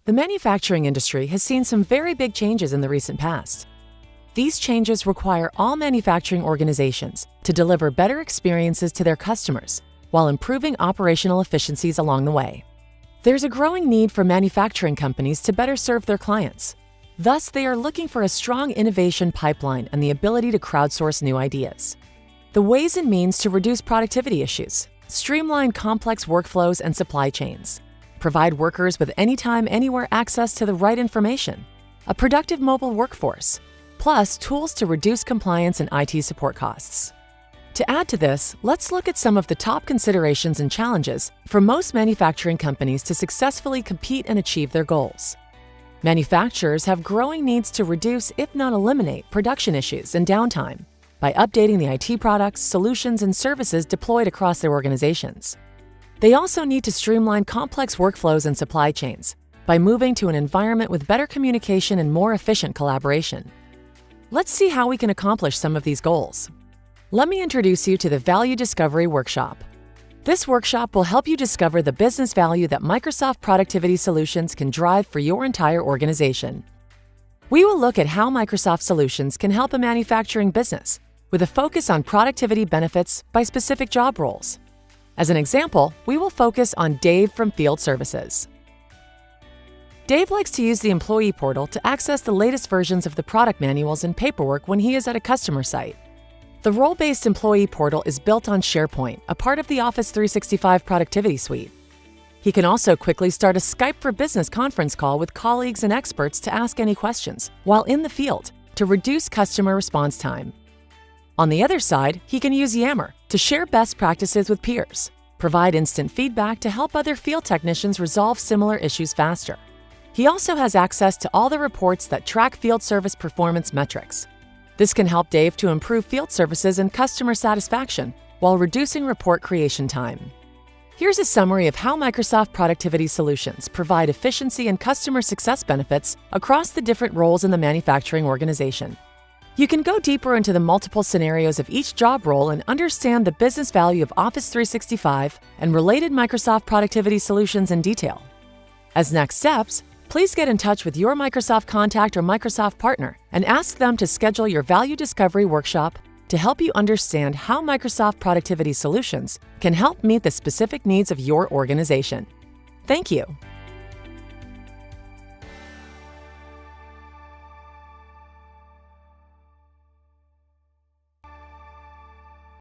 The manufacturing industry has seen some very big changes in the recent past. These changes require all manufacturing organizations to deliver better experiences to their customers while improving operational efficiencies along the way. There's a growing need for manufacturing companies to better serve their clients. Thus, they are looking for a strong innovation pipeline and the ability to crowdsource new ideas. The ways and means to reduce productivity issues, streamline complex workflows and supply chains, provide workers with anytime, anywhere access to the right information, a productive mobile workforce, plus tools to reduce compliance and IT support costs. To add to this, let's look at some of the top considerations and challenges for most manufacturing companies to successfully compete and achieve their goals. Manufacturers have growing needs to reduce, if not eliminate, production issues and downtime by updating the IT products, solutions, and services deployed across their organizations. They also need to streamline complex workflows and supply chains by moving to an environment with better communication and more efficient collaboration. Let's see how we can accomplish some of these goals. Let me introduce you to the Value Discovery Workshop. This workshop will help you discover the business value that Microsoft Productivity Solutions can drive for your entire organization. We will look at how Microsoft Solutions can help a manufacturing business with a focus on productivity benefits by specific job roles. As an example, we will focus on Dave from Field Services. Dave likes to use the employee portal to access the latest versions of the product manuals and paperwork when he is at a customer site. The role-based employee portal is built on SharePoint, a part of the Office 365 productivity suite. He can also quickly start a Skype for Business conference call with colleagues and experts to ask any questions while in the field to reduce customer response time. On the other side, he can use Yammer to share best practices with peers, provide instant feedback to help other field technicians resolve similar issues faster. He also has access to all the reports that track field service performance metrics. This can help Dave to improve field services and customer satisfaction while reducing report creation time. Here's a summary of how Microsoft Productivity Solutions provide efficiency and customer success benefits across the different roles in the manufacturing organization. You can go deeper into the multiple scenarios of each job role and understand the business value of Office 365 and related Microsoft Productivity Solutions in detail. As next steps, please get in touch with your Microsoft contact or Microsoft partner and ask them to schedule your Value Discovery Workshop to help you understand how Microsoft Productivity Solutions can help meet the specific needs of your organization. Thank you.